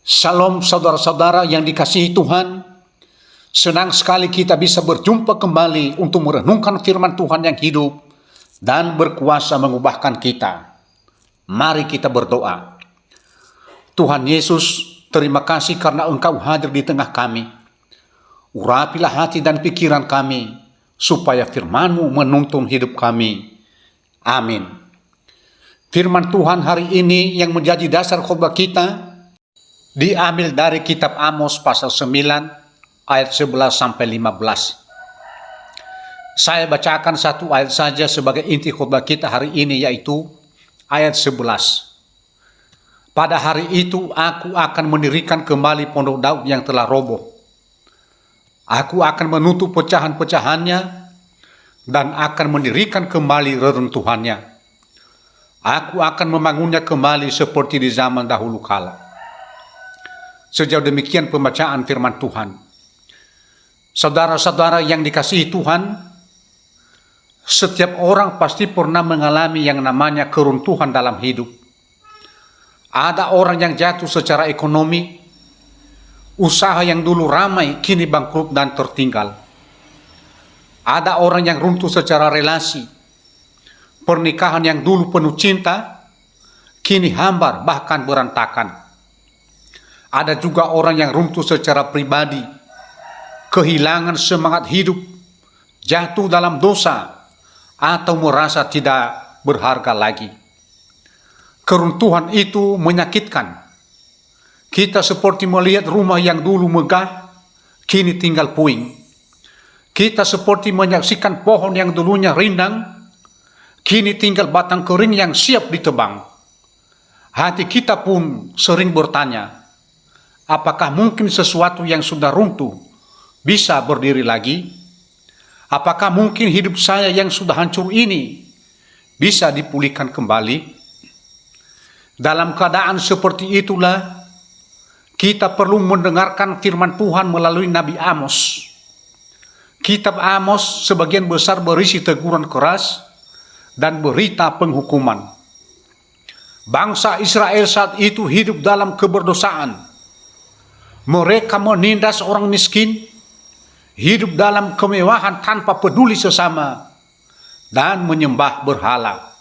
Shalom saudara-saudara yang dikasihi Tuhan. Senang sekali kita bisa berjumpa kembali untuk merenungkan firman Tuhan yang hidup dan berkuasa mengubahkan kita. Mari kita berdoa. Tuhan Yesus, terima kasih karena Engkau hadir di tengah kami. Urapilah hati dan pikiran kami, supaya firman-Mu menuntun hidup kami. Amin. Firman Tuhan hari ini yang menjadi dasar khotbah kita diambil dari kitab Amos pasal 9 ayat 11 sampai 15. Saya bacakan satu ayat saja sebagai inti khotbah kita hari ini, yaitu ayat 11. Pada hari itu aku akan mendirikan kembali pondok Daud yang telah roboh. Aku akan menutup pecahan-pecahannya dan akan mendirikan kembali reruntuhannya. Aku akan membangunnya kembali seperti di zaman dahulu kala. Sejauh demikian pembacaan firman Tuhan. Saudara-saudara yang dikasihi Tuhan, setiap orang pasti pernah mengalami yang namanya keruntuhan dalam hidup. Ada orang yang jatuh secara ekonomi, usaha yang dulu ramai kini bangkrut dan tertinggal. Ada orang yang runtuh secara relasi, pernikahan yang dulu penuh cinta, kini hambar bahkan berantakan. Ada juga orang yang runtuh secara pribadi, kehilangan semangat hidup, jatuh dalam dosa, atau merasa tidak berharga lagi. Keruntuhan itu menyakitkan. Kita seperti melihat rumah yang dulu megah, kini tinggal puing. Kita seperti menyaksikan pohon yang dulunya rindang, kini tinggal batang kering yang siap ditebang. Hati kita pun sering bertanya, apakah mungkin sesuatu yang sudah runtuh bisa berdiri lagi? Apakah mungkin hidup saya yang sudah hancur ini bisa dipulihkan kembali? Dalam keadaan seperti itulah kita perlu mendengarkan firman Tuhan melalui Nabi Amos. Kitab Amos sebagian besar berisi teguran keras dan berita penghukuman. Bangsa Israel saat itu hidup dalam keberdosaan. Mereka menindas orang miskin, hidup dalam kemewahan tanpa peduli sesama, dan menyembah berhala.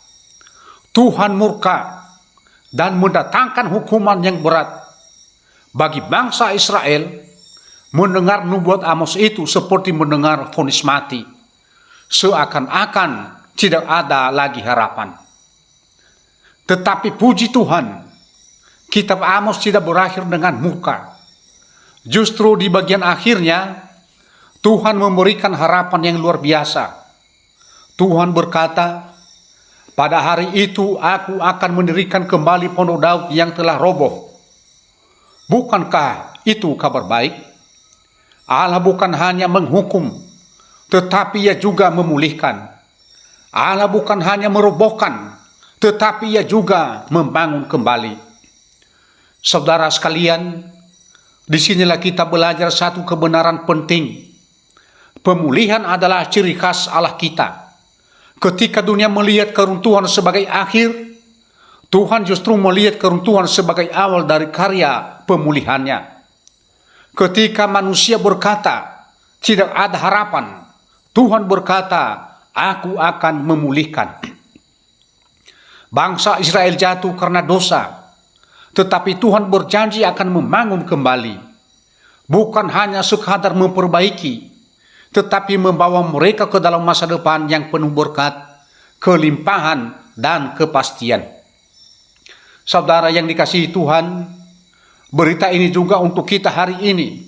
Tuhan murka dan mendatangkan hukuman yang berat. Bagi bangsa Israel, mendengar nubuat Amos itu seperti mendengar vonis mati. Seakan-akan tidak ada lagi harapan. Tetapi puji Tuhan, kitab Amos tidak berakhir dengan murka. Justru di bagian akhirnya, Tuhan memberikan harapan yang luar biasa. Tuhan berkata, pada hari itu aku akan mendirikan kembali pondok Daud yang telah roboh. Bukankah itu kabar baik? Allah bukan hanya menghukum, tetapi Ia juga memulihkan. Allah bukan hanya merobohkan, tetapi Ia juga membangun kembali. Saudara sekalian, disinilah kita belajar satu kebenaran penting. Pemulihan adalah ciri khas Allah kita. Ketika dunia melihat keruntuhan sebagai akhir, Tuhan justru melihat keruntuhan sebagai awal dari karya pemulihannya. Ketika manusia berkata, tidak ada harapan, Tuhan berkata, aku akan memulihkan. Bangsa Israel jatuh karena dosa, tetapi Tuhan berjanji akan membangun kembali. Bukan hanya sekadar memperbaiki, tetapi membawa mereka ke dalam masa depan yang penuh berkat, kelimpahan, dan kepastian. Saudara yang dikasihi Tuhan, berita ini juga untuk kita hari ini.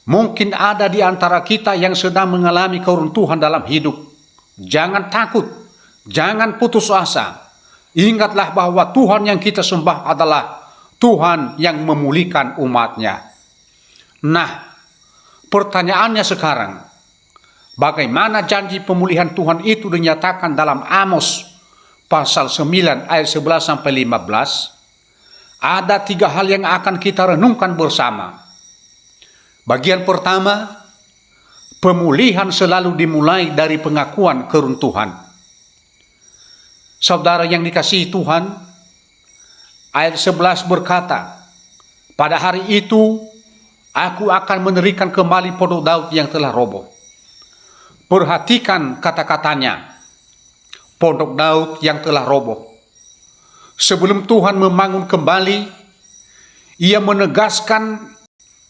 Mungkin ada di antara kita yang sedang mengalami keruntuhan dalam hidup. Jangan takut, jangan putus asa. Ingatlah bahwa Tuhan yang kita sembah adalah Tuhan yang memulihkan umatnya. Nah, pertanyaannya sekarang, bagaimana janji pemulihan Tuhan itu dinyatakan dalam Amos pasal 9 ayat 11 sampai 15? Ada 3 hal yang akan kita renungkan bersama. Bagian pertama, pemulihan selalu dimulai dari pengakuan keruntuhan. Saudara yang dikasihi Tuhan, ayat 11 berkata, Pada hari itu, aku akan menerikan kembali pondok Daud yang telah roboh. Perhatikan kata-katanya, pondok Daud yang telah roboh. Sebelum Tuhan membangun kembali, Ia menegaskan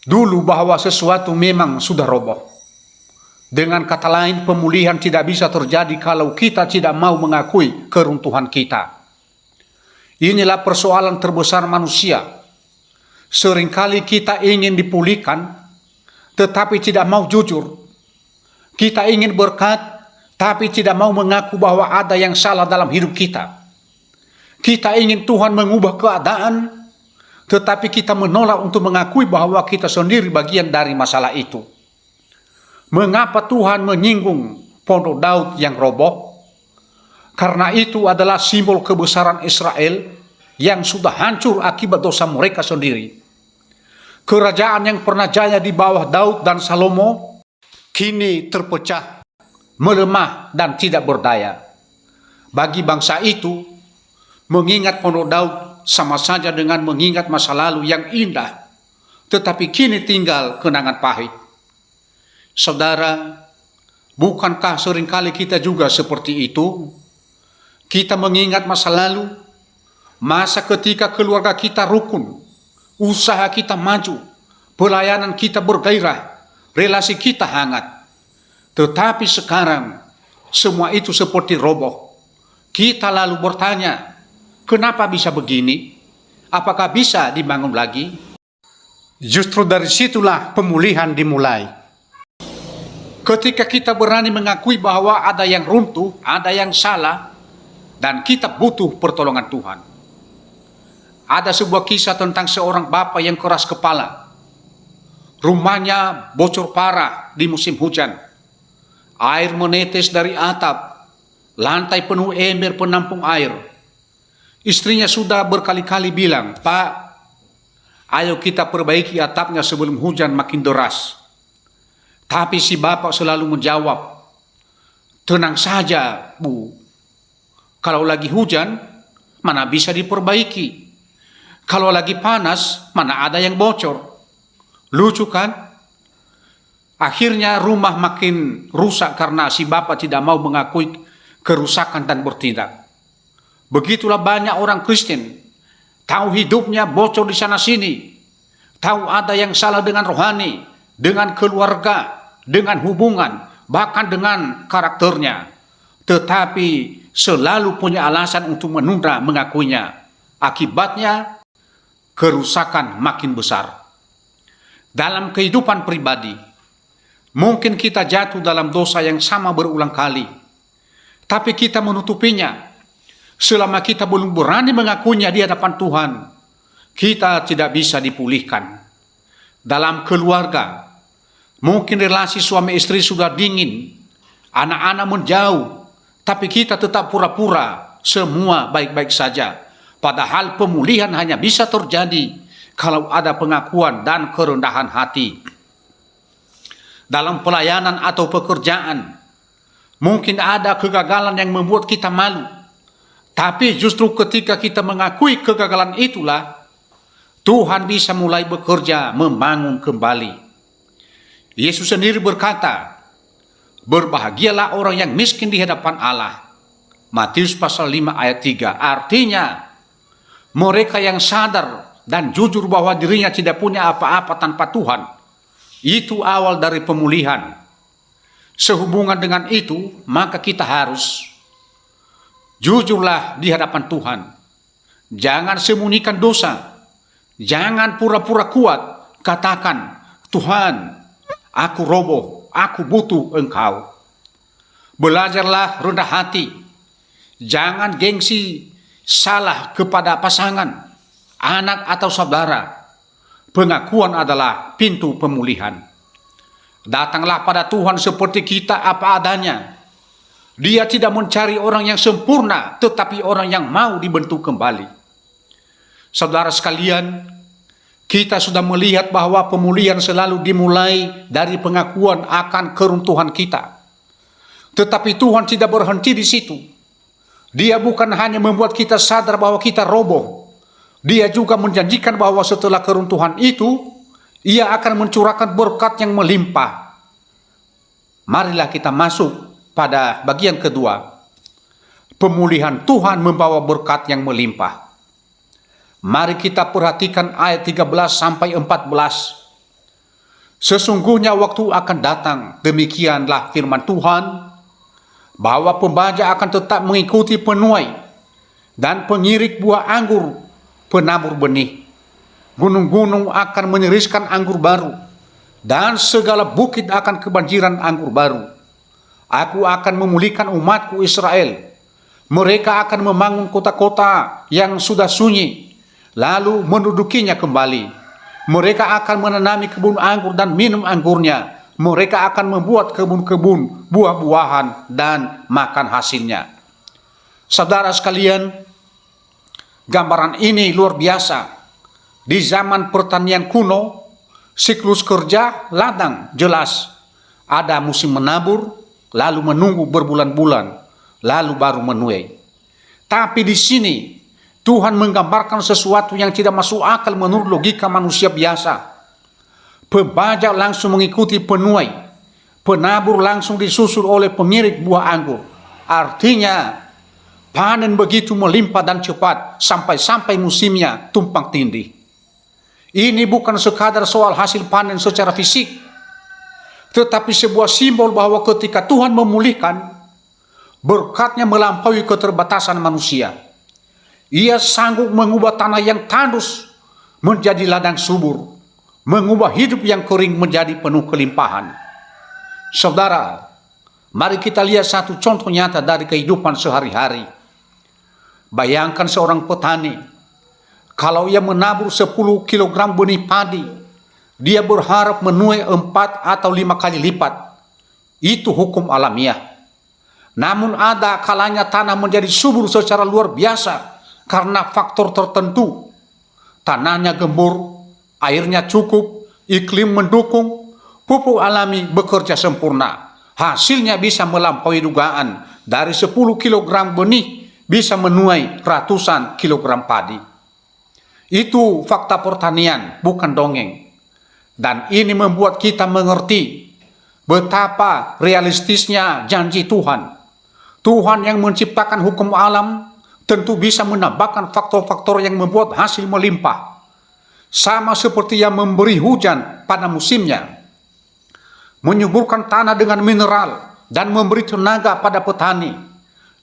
dulu bahwa sesuatu memang sudah roboh. Dengan kata lain, pemulihan tidak bisa terjadi kalau kita tidak mau mengakui keruntuhan kita. Inilah persoalan terbesar manusia. Seringkali kita ingin dipulihkan, tetapi tidak mau jujur. Kita ingin berkat, tapi tidak mau mengaku bahwa ada yang salah dalam hidup kita. Kita ingin Tuhan mengubah keadaan, tetapi kita menolak untuk mengakui bahwa kita sendiri bagian dari masalah itu. Mengapa Tuhan menyinggung pondok Daud yang roboh? Karena itu adalah simbol kebesaran Israel yang sudah hancur akibat dosa mereka sendiri. Kerajaan yang pernah jaya di bawah Daud dan Salomo kini terpecah, melemah dan tidak berdaya. Bagi bangsa itu, mengingat pondok Daud sama saja dengan mengingat masa lalu yang indah, tetapi kini tinggal kenangan pahit. Saudara, bukankah seringkali kita juga seperti itu? Kita mengingat masa lalu, masa ketika keluarga kita rukun, usaha kita maju, pelayanan kita bergairah, relasi kita hangat. Tetapi sekarang, semua itu seperti roboh. Kita lalu bertanya, kenapa bisa begini? Apakah bisa dibangun lagi? Justru dari situlah pemulihan dimulai. Ketika kita berani mengakui bahwa ada yang runtuh, ada yang salah, dan kita butuh pertolongan Tuhan. Ada sebuah kisah tentang seorang bapak yang keras kepala. Rumahnya bocor parah di musim hujan. Air menetes dari atap, lantai penuh ember penampung air. Istrinya sudah berkali-kali bilang, "Pak, ayo kita perbaiki atapnya sebelum hujan makin deras." Tapi si bapak selalu menjawab, "Tenang saja, Bu. Kalau lagi hujan, mana bisa diperbaiki? Kalau lagi panas, mana ada yang bocor." Lucu kan? Akhirnya rumah makin rusak karena si bapak tidak mau mengakui kerusakan dan bertindak. Begitulah banyak orang Kristen, tahu hidupnya bocor di sana-sini, tahu ada yang salah dengan rohani, dengan keluarga, dengan hubungan, bahkan dengan karakternya, tetapi selalu punya alasan untuk menunda mengakuinya. Akibatnya, kerusakan makin besar. Dalam kehidupan pribadi, mungkin kita jatuh dalam dosa yang sama berulang kali, tapi kita menutupinya. Selama kita belum berani mengakuinya di hadapan Tuhan, kita tidak bisa dipulihkan. Dalam keluarga, mungkin relasi suami istri sudah dingin, anak-anak menjauh, tapi kita tetap pura-pura semua baik-baik saja. Padahal pemulihan hanya bisa terjadi kalau ada pengakuan dan kerendahan hati. Dalam pelayanan atau pekerjaan, mungkin ada kegagalan yang membuat kita malu. Tapi justru ketika kita mengakui kegagalan itulah, Tuhan bisa mulai bekerja membangun kembali. Yesus sendiri berkata, "Berbahagialah orang yang miskin di hadapan Allah." Matius pasal 5 ayat 3. Artinya, mereka yang sadar dan jujur bahwa dirinya tidak punya apa-apa tanpa Tuhan, itu awal dari pemulihan. Sehubungan dengan itu, maka kita harus jujurlah di hadapan Tuhan. Jangan sembunyikan dosa. Jangan pura-pura kuat. Katakan, "Tuhan, aku roboh, aku butuh Engkau." Belajarlah rendah hati. Jangan gengsi salah kepada pasangan, anak atau saudara. Pengakuan adalah pintu pemulihan. Datanglah pada Tuhan seperti kita apa adanya. Dia tidak mencari orang yang sempurna, tetapi orang yang mau dibentuk kembali. Saudara sekalian, kita sudah melihat bahwa pemulihan selalu dimulai dari pengakuan akan keruntuhan kita. Tetapi Tuhan tidak berhenti di situ. Dia bukan hanya membuat kita sadar bahwa kita roboh, Dia juga menjanjikan bahwa setelah keruntuhan itu, Ia akan mencurahkan berkat yang melimpah. Marilah kita masuk pada bagian kedua. Pemulihan Tuhan membawa berkat yang melimpah. Mari kita perhatikan ayat 13 sampai 14. Sesungguhnya waktu akan datang, demikianlah firman Tuhan, bahwa pembaja akan tetap mengikuti penuai dan pengirik buah anggur, penabur benih. Gunung-gunung akan menyeriskan anggur baru, dan segala bukit akan kebanjiran anggur baru. Aku akan memulihkan umatku Israel. Mereka akan membangun kota-kota yang sudah sunyi, lalu mendudukinya kembali. Mereka akan menanami kebun anggur dan minum anggurnya. Mereka akan membuat kebun-kebun buah-buahan dan makan hasilnya. Saudara sekalian, gambaran ini luar biasa. Di zaman pertanian kuno, siklus kerja ladang jelas. Ada musim menabur, lalu menunggu berbulan-bulan, lalu baru menuai. Tapi di sini Tuhan menggambarkan sesuatu yang tidak masuk akal menurut logika manusia biasa. Pembaja langsung mengikuti penuai, penabur langsung disusul oleh pengirik buah anggur. Artinya panen begitu melimpah dan cepat sampai musimnya tumpang tindih. Ini bukan sekadar soal hasil panen secara fisik, tetapi sebuah simbol bahwa ketika Tuhan memulihkan, berkatnya melampaui keterbatasan manusia. Ia sanggup mengubah tanah yang tandus menjadi ladang subur, mengubah hidup yang kering menjadi penuh kelimpahan. Saudara, mari kita lihat satu contoh nyata dari kehidupan sehari-hari. Bayangkan seorang petani, kalau ia menabur 10 kg benih padi, dia berharap menuai 4 atau 5 kali lipat. Itu hukum alamiah. Namun ada kalanya tanah menjadi subur secara luar biasa karena faktor tertentu. Tanahnya gembur, airnya cukup, iklim mendukung, pupuk alami bekerja sempurna. Hasilnya bisa melampaui dugaan. Dari 10 kg benih bisa menuai ratusan kilogram padi. Itu fakta pertanian, bukan dongeng. Dan ini membuat kita mengerti betapa realistisnya janji Tuhan. Tuhan yang menciptakan hukum alam tentu bisa menambahkan faktor-faktor yang membuat hasil melimpah. Sama seperti yang memberi hujan pada musimnya, menyuburkan tanah dengan mineral, dan memberi tenaga pada petani.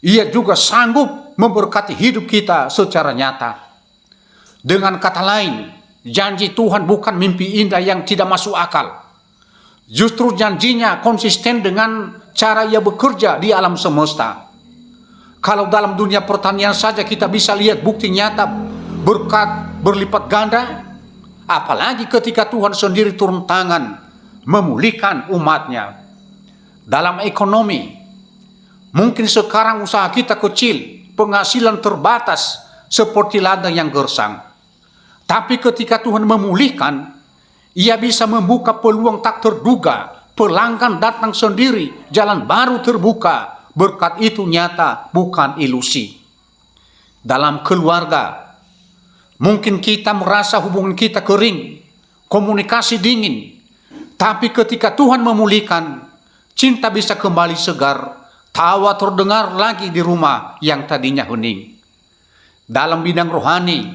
Ia juga sanggup memberkati hidup kita secara nyata. Dengan kata lain, janji Tuhan bukan mimpi indah yang tidak masuk akal. Justru janjinya konsisten dengan cara Ia bekerja di alam semesta. Kalau dalam dunia pertanian saja kita bisa lihat bukti nyata berkat berlipat ganda, apalagi ketika Tuhan sendiri turun tangan memulihkan umatnya. Dalam ekonomi, mungkin sekarang usaha kita kecil, penghasilan terbatas seperti ladang yang gersang. Tapi ketika Tuhan memulihkan, Ia bisa membuka peluang tak terduga. Pelanggan datang sendiri, jalan baru terbuka. Berkat itu nyata, bukan ilusi. Dalam keluarga, mungkin kita merasa hubungan kita kering, komunikasi dingin. Tapi ketika Tuhan memulihkan, cinta bisa kembali segar. Tawa terdengar lagi di rumah yang tadinya hening. Dalam bidang rohani,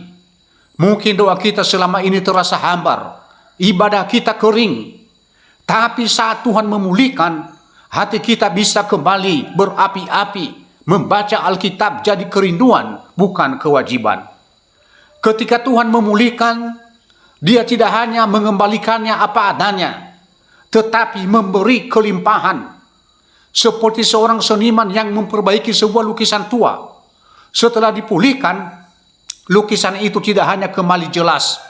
mungkin doa kita selama ini terasa hambar, ibadah kita kering. Tapi saat Tuhan memulihkan, hati kita bisa kembali berapi-api. Membaca Alkitab jadi kerinduan, bukan kewajiban. Ketika Tuhan memulihkan, Dia tidak hanya mengembalikannya apa adanya, tetapi memberi kelimpahan. Seperti seorang seniman yang memperbaiki sebuah lukisan tua. Setelah dipulihkan, lukisan itu tidak hanya kembali jelas,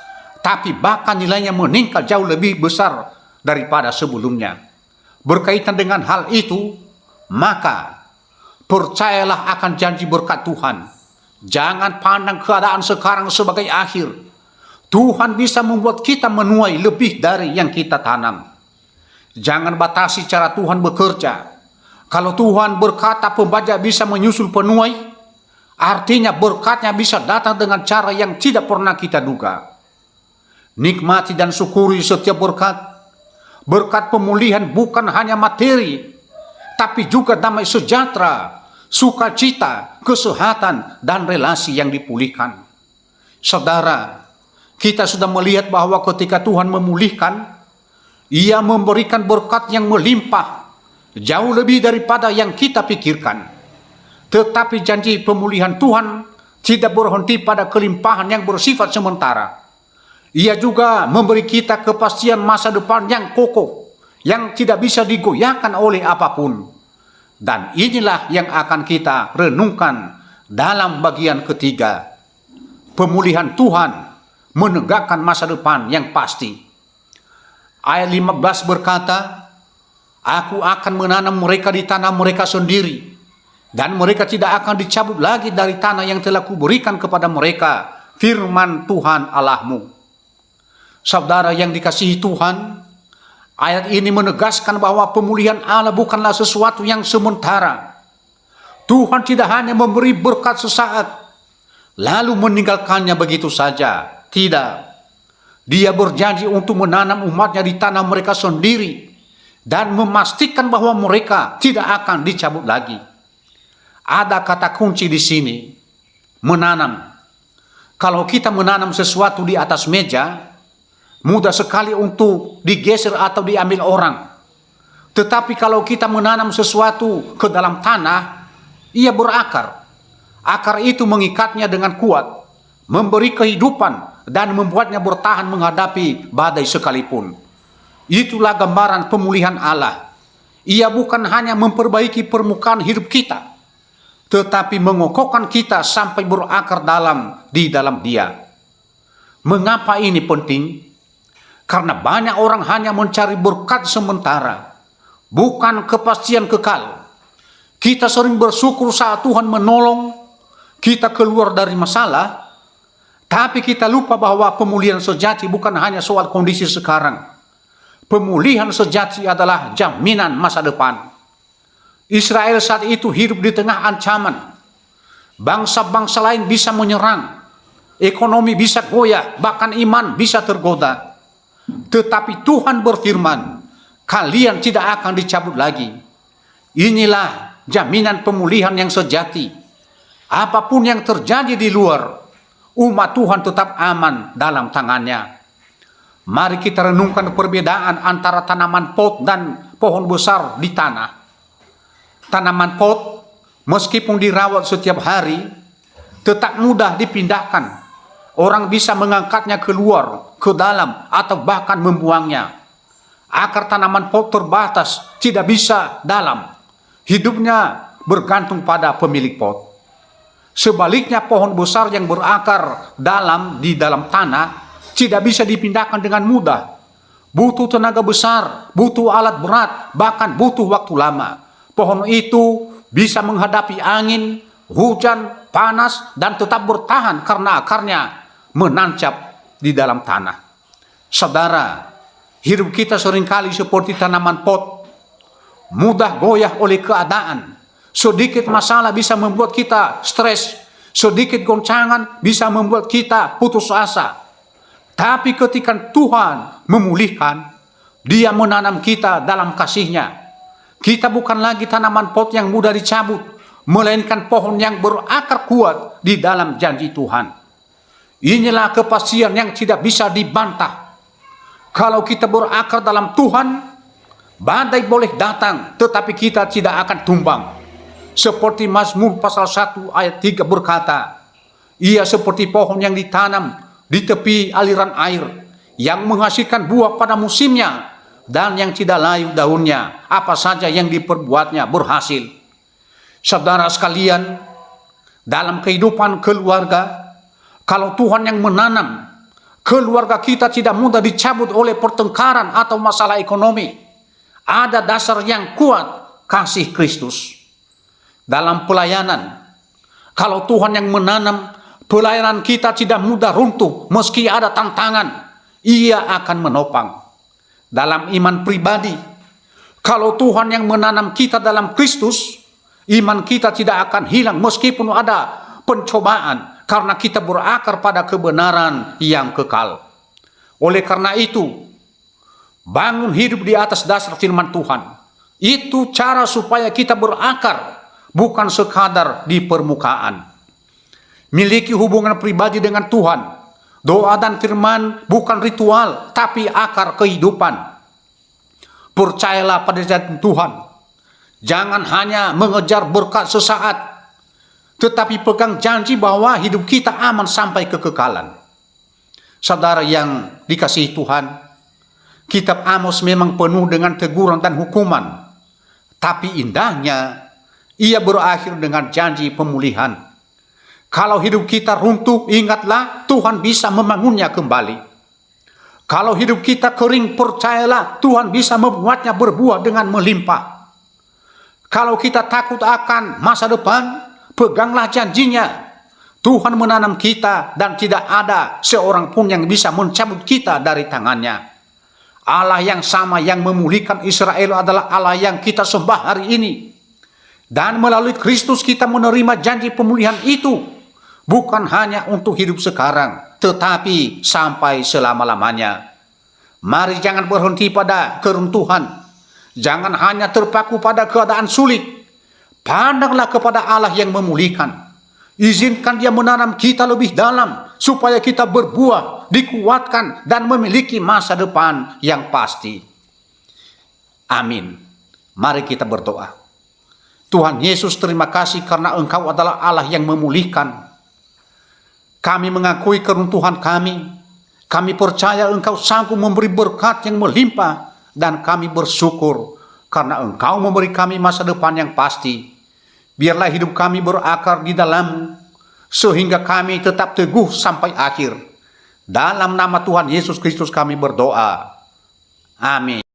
tapi bahkan nilainya meningkat jauh lebih besar daripada sebelumnya. Berkaitan dengan hal itu, maka percayalah akan janji berkat Tuhan. Jangan pandang keadaan sekarang sebagai akhir. Tuhan bisa membuat kita menuai lebih dari yang kita tanam. Jangan batasi cara Tuhan bekerja. Kalau Tuhan berkata pembaja bisa menyusul penuai, Artinya berkatnya bisa datang dengan cara yang tidak pernah kita duga. Nikmati dan syukuri setiap berkat. Berkat pemulihan bukan hanya materi, tapi juga damai sejahtera, sukacita, kesehatan, dan relasi yang dipulihkan. Saudara, kita sudah melihat bahwa ketika Tuhan memulihkan, Ia memberikan berkat yang melimpah, jauh lebih daripada yang kita pikirkan. Tetapi janji pemulihan Tuhan tidak berhenti pada kelimpahan yang bersifat sementara. Ia juga memberi kita kepastian masa depan yang kokoh, yang tidak bisa digoyahkan oleh apapun. Dan inilah yang akan kita renungkan dalam bagian ketiga. Pemulihan Tuhan menegakkan masa depan yang pasti. Ayat 15 berkata, Aku akan menanam mereka di tanah mereka sendiri, dan mereka tidak akan dicabut lagi dari tanah yang telah kuberikan kepada mereka, firman Tuhan Allahmu. Saudara yang dikasihi Tuhan, ayat ini menegaskan bahwa pemulihan Allah bukanlah sesuatu yang sementara. Tuhan tidak hanya memberi berkat sesaat, lalu meninggalkannya begitu saja. Tidak. Dia berjanji untuk menanam umatnya di tanah mereka sendiri, dan memastikan bahwa mereka tidak akan dicabut lagi. Ada kata kunci di sini, menanam. Kalau kita menanam sesuatu di atas meja, mudah sekali untuk digeser atau diambil orang. Tetapi kalau kita menanam sesuatu ke dalam tanah, ia berakar. Akar itu mengikatnya dengan kuat, memberi kehidupan, dan membuatnya bertahan menghadapi badai sekalipun. Itulah gambaran pemulihan Allah. Ia bukan hanya memperbaiki permukaan hidup kita, tetapi mengokohkan kita sampai berakar di dalam Dia. Mengapa ini penting? Karena banyak orang hanya mencari berkat sementara, bukan kepastian kekal. Kita sering bersyukur saat Tuhan menolong kita keluar dari masalah, tapi kita lupa bahwa pemulihan sejati bukan hanya soal kondisi sekarang. Pemulihan sejati adalah jaminan masa depan. Israel saat itu hidup di tengah ancaman. Bangsa-bangsa lain bisa menyerang, ekonomi bisa goyah, bahkan iman bisa tergoda. Tetapi Tuhan berfirman, kalian tidak akan dicabut lagi. Inilah jaminan pemulihan yang sejati. Apapun yang terjadi di luar, umat Tuhan tetap aman dalam tangannya. Mari kita renungkan perbedaan antara tanaman pot dan pohon besar di tanah. Tanaman pot, meskipun dirawat setiap hari, tetap mudah dipindahkan. Orang bisa mengangkatnya keluar, ke dalam, atau bahkan membuangnya. Akar tanaman pot terbatas, tidak bisa dalam. Hidupnya bergantung pada pemilik pot. Sebaliknya pohon besar yang berakar di dalam tanah, tidak bisa dipindahkan dengan mudah. Butuh tenaga besar, butuh alat berat, bahkan butuh waktu lama. Pohon itu bisa menghadapi angin, hujan, panas, dan tetap bertahan karena akarnya menancap di dalam tanah. Saudara, hidup kita seringkali seperti tanaman pot, mudah goyah oleh keadaan. Sedikit masalah bisa membuat kita stres, sedikit goncangan bisa membuat kita putus asa. Tapi ketika Tuhan memulihkan, Dia menanam kita dalam kasih-Nya. Kita bukan lagi tanaman pot yang mudah dicabut, melainkan pohon yang berakar kuat di dalam janji Tuhan. Inilah kepastian yang tidak bisa dibantah. Kalau kita berakar dalam Tuhan, badai boleh datang, tetapi kita tidak akan tumbang. Seperti Mazmur pasal 1 ayat 3 berkata, ia seperti pohon yang ditanam di tepi aliran air, yang menghasilkan buah pada musimnya, dan yang tidak layu daunnya, apa saja yang diperbuatnya berhasil. Saudara sekalian, dalam kehidupan keluarga, kalau Tuhan yang menanam, keluarga kita tidak mudah dicabut oleh pertengkaran atau masalah ekonomi. Ada dasar yang kuat, kasih Kristus. Dalam pelayanan, kalau Tuhan yang menanam, pelayanan kita tidak mudah runtuh meski ada tantangan. Ia akan menopang. Dalam iman pribadi, kalau Tuhan yang menanam kita dalam Kristus, iman kita tidak akan hilang meskipun ada pencobaan karena kita berakar pada kebenaran yang kekal. Oleh karena itu, bangun hidup di atas dasar firman Tuhan. Itu cara supaya kita berakar, bukan sekadar di permukaan. Miliki hubungan pribadi dengan Tuhan. Doa dan firman bukan ritual, tapi akar kehidupan. Percayalah pada janji Tuhan. Jangan hanya mengejar berkat sesaat, tetapi pegang janji bahwa hidup kita aman sampai kekekalan. Saudara yang dikasihi Tuhan, kitab Amos memang penuh dengan teguran dan hukuman. Tapi indahnya, ia berakhir dengan janji pemulihan. Kalau hidup kita runtuh, ingatlah Tuhan bisa membangunnya kembali. Kalau hidup kita kering, percayalah Tuhan bisa membuatnya berbuah dengan melimpah. Kalau kita takut akan masa depan, peganglah janjinya. Tuhan menanam kita dan tidak ada seorang pun yang bisa mencabut kita dari tangannya. Allah yang sama yang memulihkan Israel adalah Allah yang kita sembah hari ini. Dan melalui Kristus kita menerima janji pemulihan itu. Bukan hanya untuk hidup sekarang, tetapi sampai selama-lamanya. Mari jangan berhenti pada keruntuhan. Jangan hanya terpaku pada keadaan sulit. Pandanglah kepada Allah yang memulihkan. Izinkan Dia menanam kita lebih dalam, supaya kita berbuah, dikuatkan, dan memiliki masa depan yang pasti. Amin. Mari kita berdoa. Tuhan Yesus, terima kasih karena Engkau adalah Allah yang memulihkan. Kami mengakui keruntuhan kami. Kami percaya Engkau sanggup memberi berkat yang melimpah. Dan kami bersyukur karena Engkau memberi kami masa depan yang pasti. Biarlah hidup kami berakar di dalam-Mu, sehingga kami tetap teguh sampai akhir. Dalam nama Tuhan Yesus Kristus kami berdoa. Amin.